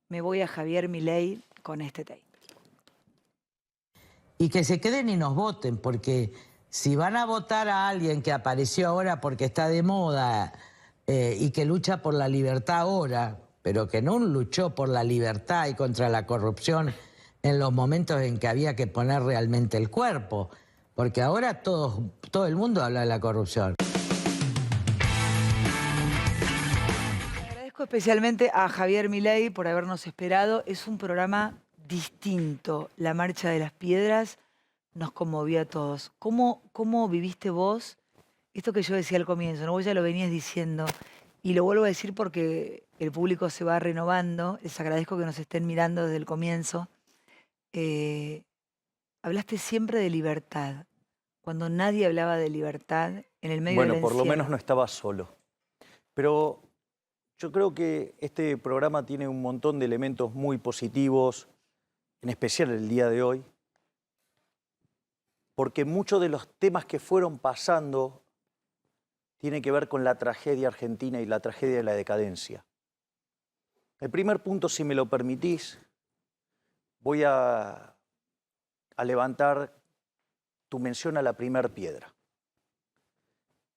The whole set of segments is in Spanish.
me voy a Javier Milei con este tape. Y que se queden y nos voten, porque si van a votar a alguien que apareció ahora porque está de moda y que lucha por la libertad ahora, pero que no luchó por la libertad y contra la corrupción en los momentos en que había que poner realmente el cuerpo, porque ahora todo el mundo habla de la corrupción. Agradezco especialmente a Javier Milei por habernos esperado. Es un programa distinto. La Marcha de las Piedras nos conmovió a todos. ¿Cómo viviste vos esto que yo decía al comienzo? ¿No? Vos ya lo venías diciendo y lo vuelvo a decir porque el público se va renovando. Les agradezco que nos estén mirando desde el comienzo. Hablaste siempre de libertad, cuando nadie hablaba de libertad en el medio del Bueno, por lo menos encierro. no estaba solo. Pero yo creo que este programa tiene un montón de elementos muy positivos, en especial el día de hoy, porque muchos de los temas que fueron pasando tienen que ver con la tragedia argentina y la tragedia de la decadencia. El primer punto, si me lo permitís, voy a levantar tu mención a la primer piedra.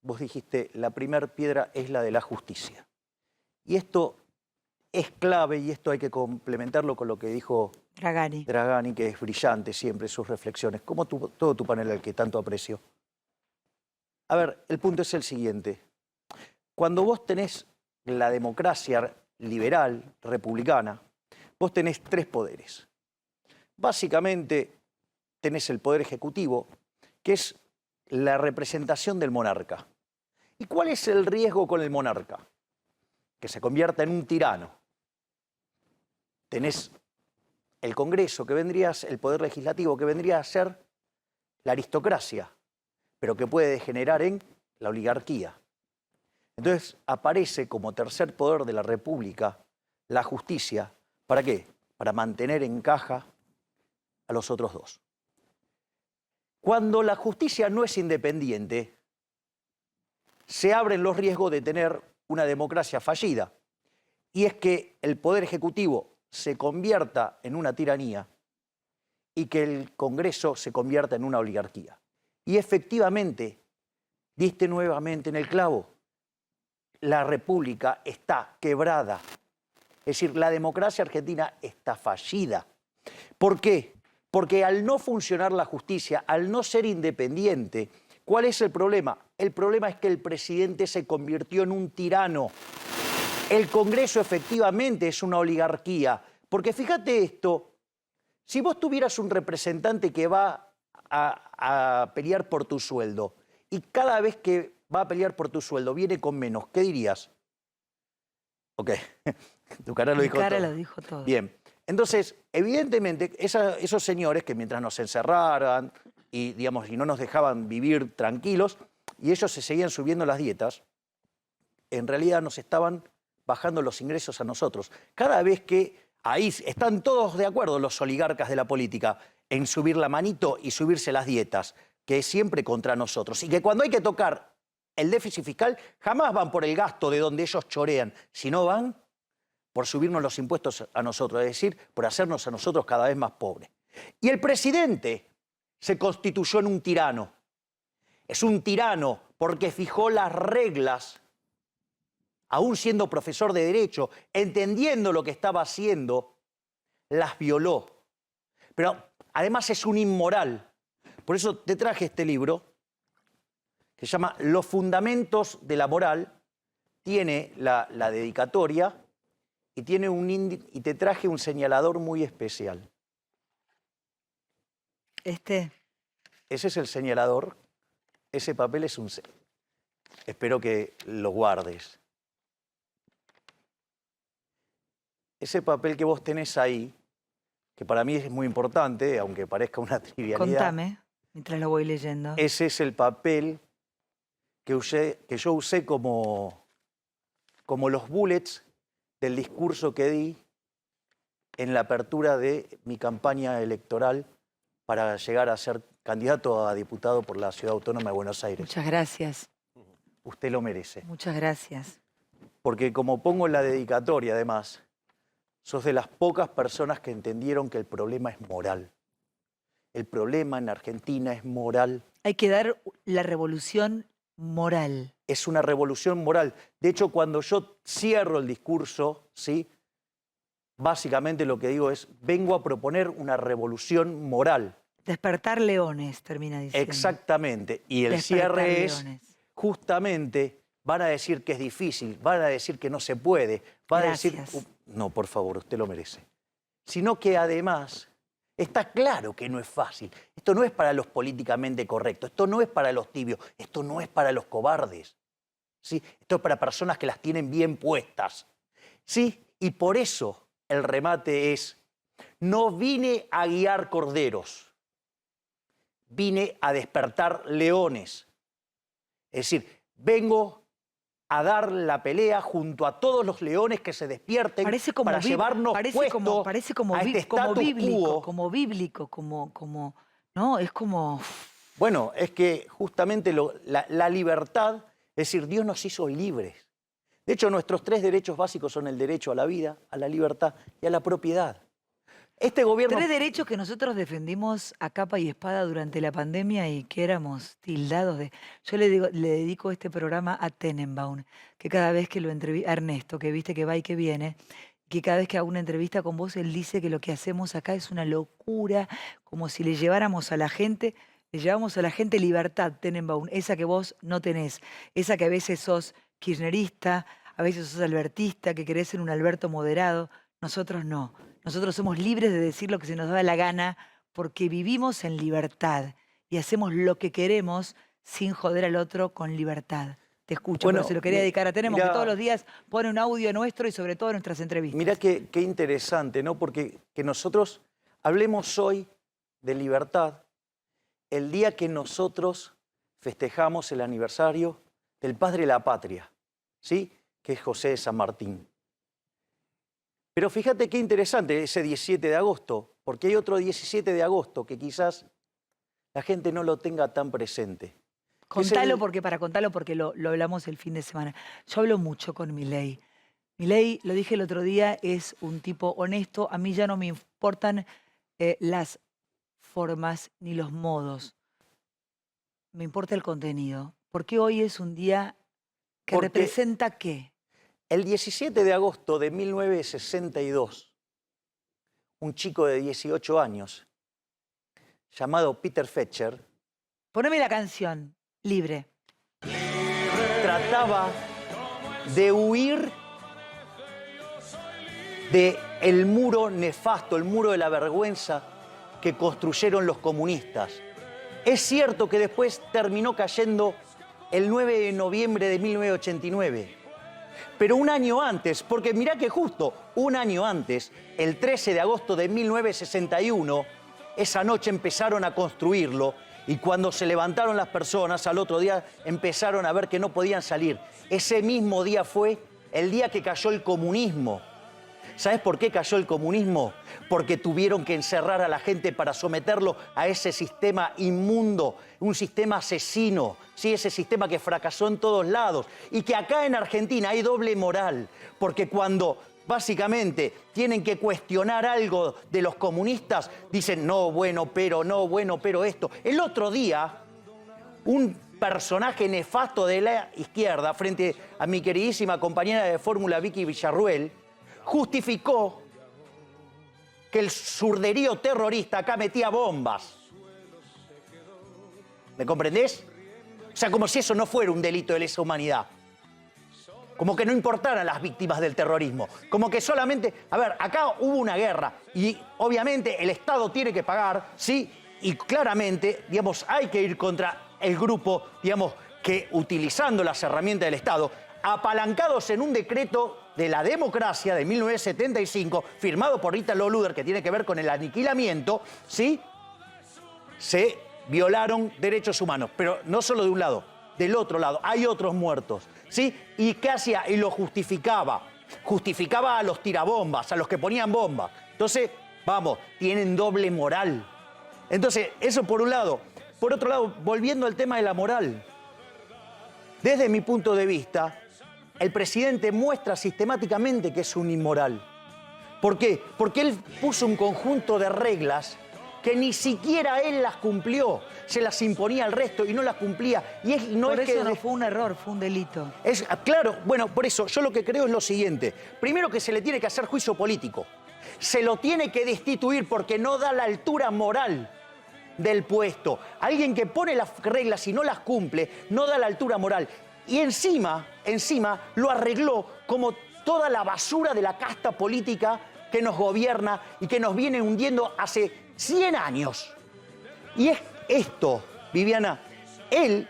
Vos dijiste, la primer piedra es la de la justicia. Y esto es clave y esto hay que complementarlo con lo que dijo Dragani, que es brillante siempre sus reflexiones, como todo tu panel al que tanto aprecio. A ver, el punto es el siguiente. Cuando vos tenés la democracia liberal, republicana, vos tenés tres poderes. Básicamente tenés el poder ejecutivo, que es la representación del monarca. ¿Y cuál es el riesgo con el monarca? Que se convierta en un tirano. Tenés el Congreso, que el poder legislativo, que vendría a ser la aristocracia, pero que puede degenerar en la oligarquía. Entonces aparece como tercer poder de la República la justicia. ¿Para qué? Para mantener en caja a los otros dos. Cuando la justicia no es independiente, se abren los riesgos de tener una democracia fallida. Y es que el poder ejecutivo se convierta en una tiranía y que el Congreso se convierta en una oligarquía. Y efectivamente, diste nuevamente en el clavo, la República está quebrada. Es decir, la democracia argentina está fallida. ¿Por qué? Porque al no funcionar la justicia, al no ser independiente, ¿cuál es el problema? El problema es que el presidente se convirtió en un tirano. El Congreso efectivamente es una oligarquía. Porque fíjate esto, si vos tuvieras un representante que va a pelear por tu sueldo y cada vez que va a pelear por tu sueldo viene con menos, ¿qué dirías? Ok, tu cara lo dijo todo. Mi cara lo dijo todo. Bien, entonces, evidentemente, esos señores que mientras nos encerraran y, digamos, y no nos dejaban vivir tranquilos, y ellos se seguían subiendo las dietas, en realidad nos estaban bajando los ingresos a nosotros. Cada vez que ahí están todos de acuerdo los oligarcas de la política en subir la manito y subirse las dietas, que es siempre contra nosotros. Y que cuando hay que tocar el déficit fiscal, jamás van por el gasto de donde ellos chorean, sino van por subirnos los impuestos a nosotros, es decir, por hacernos a nosotros cada vez más pobres. Y el presidente se constituyó en un tirano. Es un tirano porque fijó las reglas, aún siendo profesor de Derecho, entendiendo lo que estaba haciendo, las violó. Pero además es un inmoral. Por eso te traje este libro, que se llama Los fundamentos de la moral. Tiene la dedicatoria y te traje un señalador muy especial. Ese es el señalador. Ese papel es un... Espero que lo guardes. Ese papel que vos tenés ahí, que para mí es muy importante, aunque parezca una trivialidad. Contame, mientras lo voy leyendo. Ese es el papel que yo usé como los bullets del discurso que di en la apertura de mi campaña electoral para llegar a ser candidato a diputado por la Ciudad Autónoma de Buenos Aires. Muchas gracias. Usted lo merece. Muchas gracias. Porque como pongo en la dedicatoria, además, sos de las pocas personas que entendieron que el problema es moral. El problema en Argentina es moral. Hay que dar la revolución moral. Es una revolución moral. De hecho, cuando yo cierro el discurso, ¿sí?, básicamente lo que digo es, vengo a proponer una revolución moral. Despertar leones, termina diciendo. Exactamente. Y el Despertar cierre es, leones. justamente, van a decir que es difícil, van a decir que no se puede, van Gracias. a decir, no, por favor, usted lo merece. Sino que además, está claro que no es fácil. Esto no es para los políticamente correctos, esto no es para los tibios, esto no es para los cobardes. ¿Sí? Esto es para personas que las tienen bien puestas. ¿Sí? Y por eso el remate es, no vine a guiar corderos, vine a despertar leones. Es decir, vengo a dar la pelea junto a todos los leones que se despierten para llevarnos puesto a este status quo. Como bíblico, ¿no? Es como... Bueno, es que justamente la libertad, es decir, Dios nos hizo libres. De hecho, nuestros 3 derechos básicos son el derecho a la vida, a la libertad y a la propiedad. Este gobierno... 3 derechos que nosotros defendimos a capa y espada durante la pandemia y que éramos tildados de... Yo le dedico este programa a Tenenbaum, que cada vez que lo entrevista, a Ernesto, que viste que va y que viene, que cada vez que hago una entrevista con vos, él dice que lo que hacemos acá es una locura, como si le llevamos a la gente libertad, Tenenbaum, esa que vos no tenés, esa que a veces sos kirchnerista, a veces sos albertista, que querés ser un Alberto moderado. Nosotros no. Nosotros somos libres de decir lo que se nos da la gana porque vivimos en libertad y hacemos lo que queremos sin joder al otro con libertad. Te escucho, Bueno, pero se lo quería dedicar a Tenemos, que mirá, todos los días pone un audio nuestro y sobre todo en nuestras entrevistas. Mirá qué interesante, ¿no? Porque que nosotros hablemos hoy de libertad el día que nosotros festejamos el aniversario del padre de la patria, ¿sí?, que es José de San Martín. Pero fíjate qué interesante ese 17 de agosto, porque hay otro 17 de agosto que quizás la gente no lo tenga tan presente. Contalo porque lo hablamos el fin de semana. Yo hablo mucho con Milei. Milei, lo dije el otro día, es un tipo honesto. A mí ya no me importan las formas ni los modos. Me importa el contenido. Porque hoy es un día que representa ¿qué? El 17 de agosto de 1962, un chico de 18 años, llamado Peter Fetcher... Poneme la canción, Libre. Trataba de huir del muro nefasto, el muro de la vergüenza que construyeron los comunistas. Es cierto que después terminó cayendo el 9 de noviembre de 1989. Pero un año antes, porque mirá que justo un año antes, el 13 de agosto de 1961, esa noche empezaron a construirlo y cuando se levantaron las personas, al otro día empezaron a ver que no podían salir. Ese mismo día fue el día que cayó el comunismo. ¿Sabes por qué cayó el comunismo? Porque tuvieron que encerrar a la gente para someterlo a ese sistema inmundo, un sistema asesino, ¿sí? Ese sistema que fracasó en todos lados. Y que acá en Argentina hay doble moral, porque cuando básicamente tienen que cuestionar algo de los comunistas, dicen, no, bueno, pero esto. El otro día, un personaje nefasto de la izquierda, frente a mi queridísima compañera de fórmula Vicky Villarruel, justificó que el surderío terrorista acá metía bombas. ¿Me comprendés? O sea, como si eso no fuera un delito de lesa humanidad. Como que no importaran las víctimas del terrorismo. Como que solamente... A ver, acá hubo una guerra y obviamente el Estado tiene que pagar, ¿sí? Y claramente, digamos, hay que ir contra el grupo, digamos, que utilizando las herramientas del Estado, apalancados en un decreto de la democracia de 1975, firmado por Rita Loluder, que tiene que ver con el aniquilamiento, ¿sí? Se violaron derechos humanos, pero no solo de un lado, del otro lado, hay otros muertos, ¿sí? ¿Y qué hacía? Y lo justificaba. Justificaba a los tirabombas, a los que ponían bombas. Entonces, vamos, tienen doble moral. Entonces, eso por un lado. Por otro lado, volviendo al tema de la moral, desde mi punto de vista, el presidente muestra sistemáticamente que es un inmoral. ¿Por qué? Porque él puso un conjunto de reglas que ni siquiera él las cumplió. Se las imponía al resto y no las cumplía. Y no Por es eso que no fue un error, fue un delito. claro, bueno, por eso yo lo que creo es lo siguiente. Primero, que se le tiene que hacer juicio político. Se lo tiene que destituir porque no da la altura moral del puesto. Alguien que pone las reglas y no las cumple, no da la altura moral. Y encima lo arregló como toda la basura de la casta política que nos gobierna y que nos viene hundiendo hace 100 años. Y es esto, Viviana, él,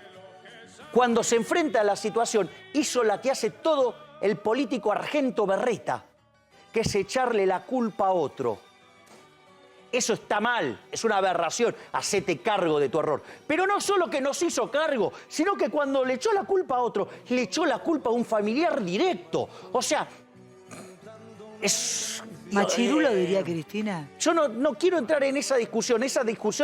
cuando se enfrenta a la situación, hizo la que hace todo el político Argento Berreta, que es echarle la culpa a otro. Eso está mal, es una aberración, hacete cargo de tu error. Pero no solo que nos hizo cargo, sino que cuando le echó la culpa a otro, le echó la culpa a un familiar directo. O sea, es... Machirulo, diría Cristina. Yo no quiero entrar en esa discusión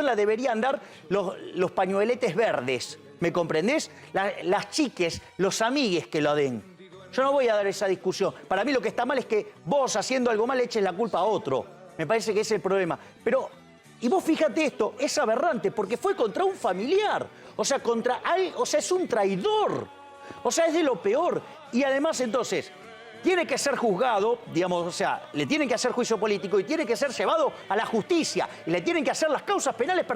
la deberían dar los pañueletes verdes, ¿me comprendés? Las chiques, los amigues que lo den. Yo no voy a dar esa discusión. Para mí lo que está mal es que vos, haciendo algo mal, eches la culpa a otro. Me parece que ese es el problema. Pero, y vos fíjate esto, es aberrante, porque fue contra un familiar. O sea, es un traidor. O sea, es de lo peor. Y además, entonces, tiene que ser juzgado, digamos, o sea, le tienen que hacer juicio político y tiene que ser llevado a la justicia. Y le tienen que hacer las causas penales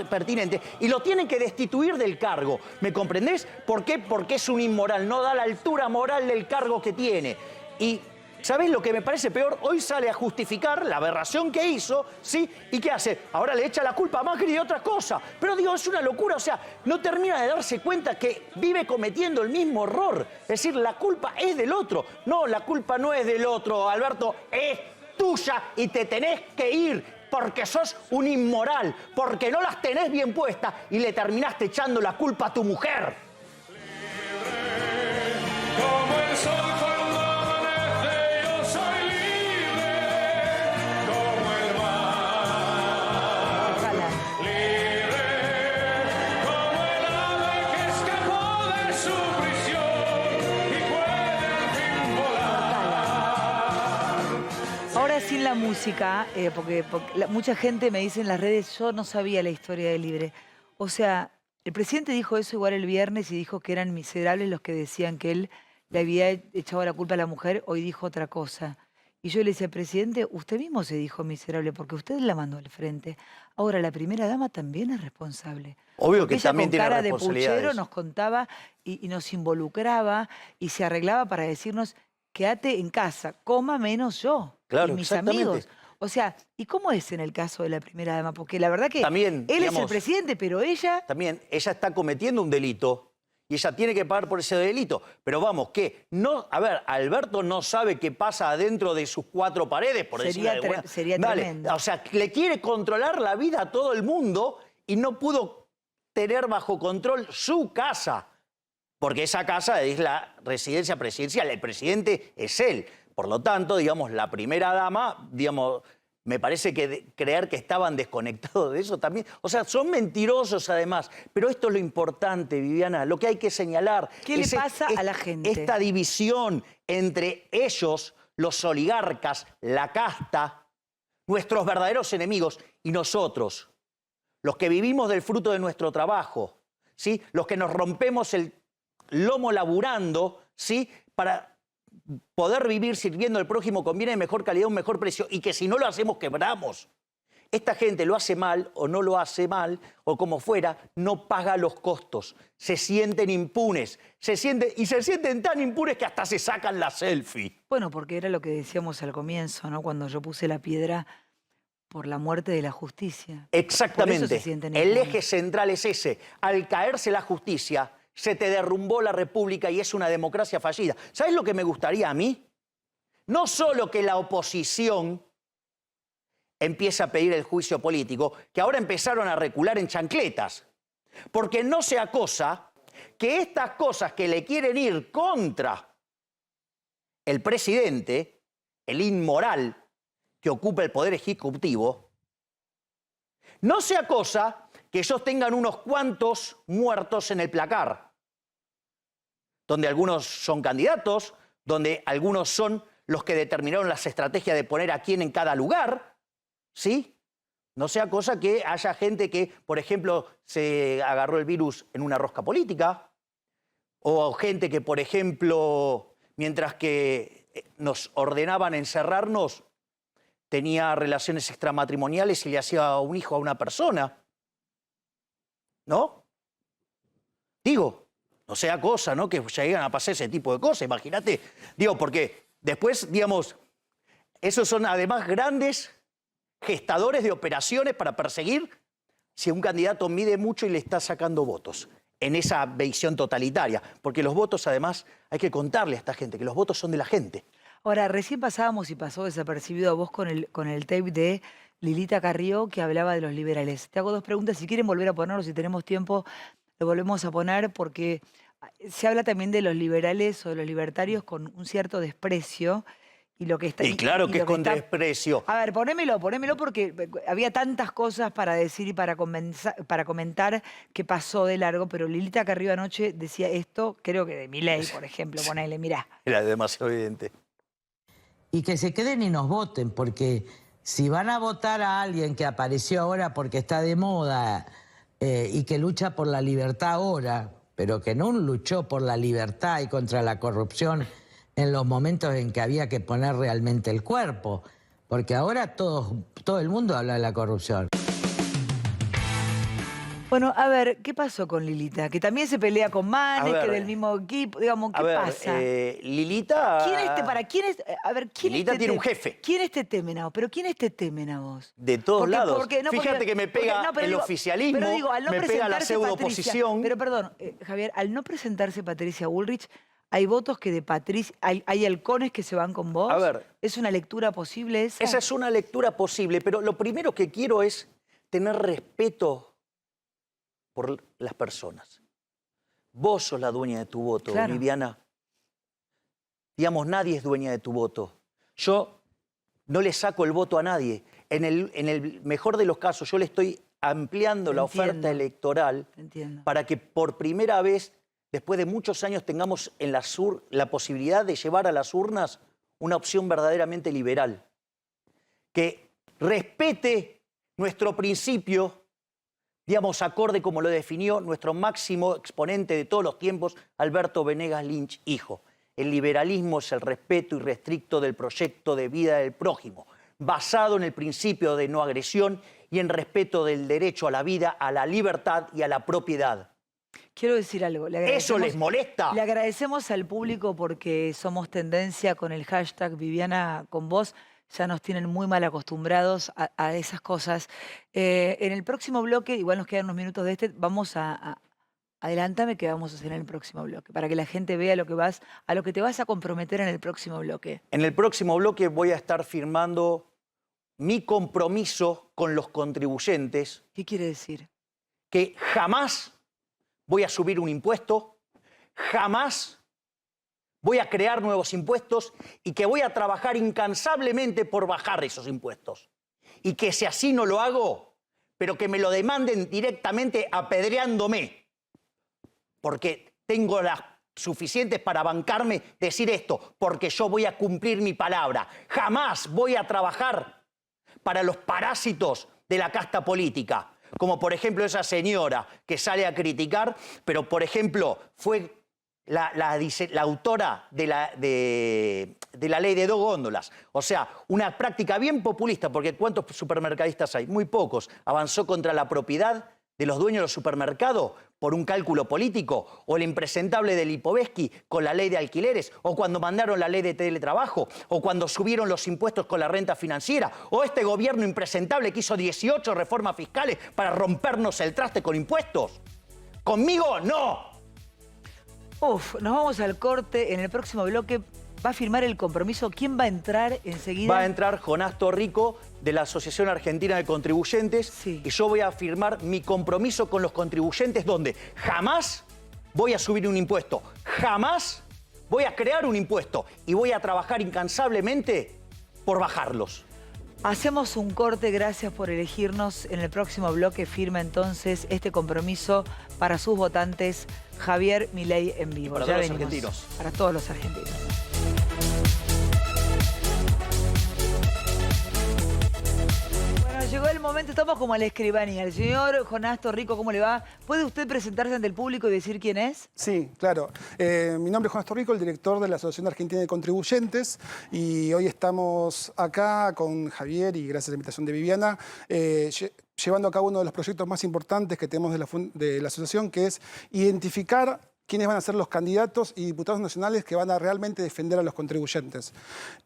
pertinentes y lo tienen que destituir del cargo. ¿Me comprendés? ¿Por qué? Porque es un inmoral, no da la altura moral del cargo que tiene. Y ¿sabés lo que me parece peor? Hoy sale a justificar la aberración que hizo, ¿sí? ¿Y qué hace? Ahora le echa la culpa a Macri de otra cosa. Pero digo, es una locura, o sea, no termina de darse cuenta que vive cometiendo el mismo error. Es decir, la culpa es del otro. No, la culpa no es del otro, Alberto, es tuya y te tenés que ir porque sos un inmoral, porque no las tenés bien puestas y le terminaste echando la culpa a tu mujer. Como el sol. Sin la música, porque mucha gente me dice en las redes, yo no sabía la historia de Libre. O sea, el presidente dijo eso igual el viernes y dijo que eran miserables los que decían que él le había echado la culpa a la mujer, hoy dijo otra cosa. Y yo le decía, presidente, usted mismo se dijo miserable porque usted la mandó al frente. Ahora, la primera dama también es responsable. Obvio porque que ella también con tiene cara de responsabilidades. puchero nos contaba y nos involucraba y se arreglaba para decirnos, quédate en casa, coma menos yo. Claro, y mis exactamente. amigos. O sea, ¿y cómo es en el caso de la primera dama? Porque la verdad que también, él digamos, es el presidente, pero ella... También, ella está cometiendo un delito y ella tiene que pagar por ese delito. Pero vamos, que no... A ver, Alberto no sabe qué pasa adentro de sus cuatro paredes, por decirlo de alguna manera. Sería tremendo. O sea, le quiere controlar la vida a todo el mundo y no pudo tener bajo control su casa. Porque esa casa es la residencia presidencial, el presidente es él. Por lo tanto, digamos, la primera dama, digamos, me parece que creer que estaban desconectados de eso también. O sea, son mentirosos además. Pero esto es lo importante, Viviana, lo que hay que señalar. ¿Qué le pasa a la gente? Esta división entre ellos, los oligarcas, la casta, nuestros verdaderos enemigos, y nosotros, los que vivimos del fruto de nuestro trabajo, ¿sí? Los que nos rompemos el lomo laburando, ¿sí? Para poder vivir sirviendo al prójimo con bienes de mejor calidad, un mejor precio, y que si no lo hacemos quebramos. Esta gente lo hace mal o no lo hace mal, o como fuera, no paga los costos. Se sienten impunes, se sienten tan impunes que hasta se sacan la selfie. Bueno, porque era lo que decíamos al comienzo, ¿no? Cuando yo puse la piedra por la muerte de la justicia. Exactamente. Por eso se sienten El impunes. eje central es ese. Al caerse la justicia, se te derrumbó la república y es una democracia fallida. ¿Sabes lo que me gustaría a mí? No solo que la oposición empiece a pedir el juicio político, que ahora empezaron a recular en chancletas. Porque no sea cosa que estas cosas que le quieren ir contra el presidente, el inmoral que ocupa el poder ejecutivo, no sea cosa que ellos tengan unos cuantos muertos en el placar, donde algunos son candidatos, donde algunos son los que determinaron las estrategias de poner a quién en cada lugar, ¿sí? No sea cosa que haya gente que, por ejemplo, se agarró el virus en una rosca política, o gente que, por ejemplo, mientras que nos ordenaban encerrarnos, tenía relaciones extramatrimoniales y le hacía un hijo a una persona. ¿No? Digo, no sea cosa, ¿no? Que lleguen a pasar ese tipo de cosas, imagínate. Digo, porque después, digamos, esos son además grandes gestadores de operaciones para perseguir si un candidato mide mucho y le está sacando votos en esa visión totalitaria. Porque los votos, además, hay que contarle a esta gente que los votos son de la gente. Ahora, recién pasábamos y pasó desapercibido a vos con el tape de Lilita Carrió que hablaba de los liberales. Te hago dos preguntas, si quieren volver a ponerlo, si tenemos tiempo, lo volvemos a poner porque se habla también de los liberales o de los libertarios con un cierto desprecio. Y lo que está, Y claro que es con desprecio. A ver, ponémelo porque había tantas cosas para decir y para comentar que pasó de largo, pero Lilita Carrió anoche decía esto, creo que de Milei, por ejemplo, ponele, mirá. Era demasiado evidente. Y que se queden y nos voten, porque si van a votar a alguien que apareció ahora porque está de moda y que lucha por la libertad ahora, pero que no luchó por la libertad y contra la corrupción en los momentos en que había que poner realmente el cuerpo, porque ahora todo el mundo habla de la corrupción. Bueno, a ver, ¿qué pasó con Lilita? Que también se pelea con Manes, que del mismo equipo, digamos, ¿qué pasa? Lilita... Lilita tiene un jefe. ¿Quién es Tetémena? ¿Pero quién es Tetémena vos? De todos lados. Fíjate que me pega el oficialismo, me pega la pseudo-oposición. Pero perdón, Javier, al no presentarse Patricia Bullrich, hay votos que de Patricia... Hay halcones que se van con vos. A ver. ¿Es una lectura posible esa? Esa es una lectura posible, pero lo primero que quiero es tener respeto por las personas. Vos sos la dueña de tu voto, claro. Viviana. Digamos, nadie es dueña de tu voto. Yo no le saco el voto a nadie. En el mejor de los casos, yo le estoy ampliando la oferta electoral para que por primera vez, después de muchos años, tengamos en la posibilidad de llevar a las urnas una opción verdaderamente liberal. Que respete nuestro principio, digamos, acorde como lo definió nuestro máximo exponente de todos los tiempos, Alberto Venegas Lynch, hijo. El liberalismo es el respeto irrestricto del proyecto de vida del prójimo, basado en el principio de no agresión y en respeto del derecho a la vida, a la libertad y a la propiedad. Quiero decir algo. ¿Eso les molesta? Le agradecemos al público porque somos tendencia con el hashtag Viviana con vos. Ya nos tienen muy mal acostumbrados a esas cosas. En el próximo bloque, igual nos quedan unos minutos de este, vamos adelántame qué vamos a hacer en el próximo bloque, para que la gente vea a lo que te vas a comprometer en el próximo bloque. En el próximo bloque voy a estar firmando mi compromiso con los contribuyentes. ¿Qué quiere decir? Que jamás voy a subir un impuesto, jamás voy a crear nuevos impuestos y que voy a trabajar incansablemente por bajar esos impuestos. Y que si así no lo hago, pero que me lo demanden directamente apedreándome, porque tengo las suficientes para bancarme decir esto, porque yo voy a cumplir mi palabra. Jamás voy a trabajar para los parásitos de la casta política, como por ejemplo esa señora que sale a criticar, pero por ejemplo fue la autora de la ley de 2 góndolas. O sea, una práctica bien populista, porque ¿cuántos supermercadistas hay? Muy pocos. Avanzó contra la propiedad de los dueños de los supermercados por un cálculo político, o el impresentable del Lipovetsky con la ley de alquileres, o cuando mandaron la ley de teletrabajo, o cuando subieron los impuestos con la renta financiera, o este gobierno impresentable que hizo 18 reformas fiscales para rompernos el traste con impuestos. ¡Conmigo no! Nos vamos al corte. En el próximo bloque va a firmar el compromiso. ¿Quién va a entrar enseguida? Va a entrar Jonás Torrico de la Asociación Argentina de Contribuyentes. Sí. Y yo voy a firmar mi compromiso con los contribuyentes donde jamás voy a subir un impuesto, jamás voy a crear un impuesto y voy a trabajar incansablemente por bajarlos. Hacemos un corte, gracias por elegirnos. En el próximo bloque firma entonces este compromiso para sus votantes Javier Milei en vivo. Para todos los argentinos. Para todos los argentinos. momento estamos como en la escribanía. El señor Jonás Torrico, ¿cómo le va? ¿Puede usted presentarse ante el público y decir quién es? Sí, claro. Mi nombre es Jonás Torrico, el director de la Asociación Argentina de Contribuyentes, y hoy estamos acá con Javier y gracias a la invitación de Viviana, llevando a cabo uno de los proyectos más importantes que tenemos de la asociación, que es identificar quiénes van a ser los candidatos y diputados nacionales que van a realmente defender a los contribuyentes.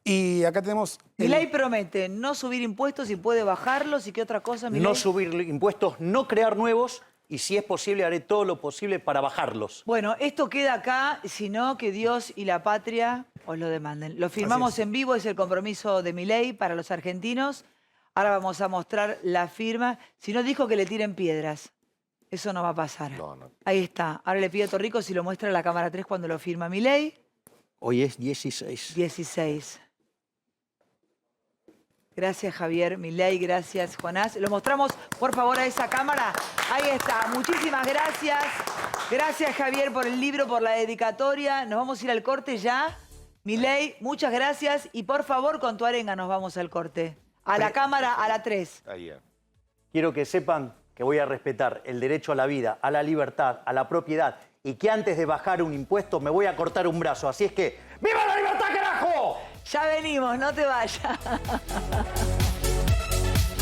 Y acá tenemos... Milei promete no subir impuestos y puede bajarlos. ¿Y qué otra cosa, Milei? No subir impuestos, no crear nuevos y si es posible haré todo lo posible para bajarlos. Bueno, esto queda acá, sino que Dios y la patria os lo demanden. Lo firmamos en vivo, es el compromiso de Milei para los argentinos. Ahora vamos a mostrar la firma. Si no, dijo que le tiren piedras. Eso no va a pasar. No. Ahí está. Ahora le pido a Torrico si lo muestra en la cámara 3 cuando lo firma Milei. Hoy es 16. 16. Gracias, Javier Milei. Gracias, Jonás. Lo mostramos, por favor, a esa cámara. Ahí está. Muchísimas gracias. Gracias, Javier, por el libro, por la dedicatoria. Nos vamos a ir al corte ya. Milei, muchas gracias. Y por favor, con tu arenga nos vamos al corte. A la cámara, a la 3. Quiero que sepan que voy a respetar el derecho a la vida, a la libertad, a la propiedad y que antes de bajar un impuesto me voy a cortar un brazo. Así es que, ¡viva la libertad, carajo! Ya venimos, no te vayas.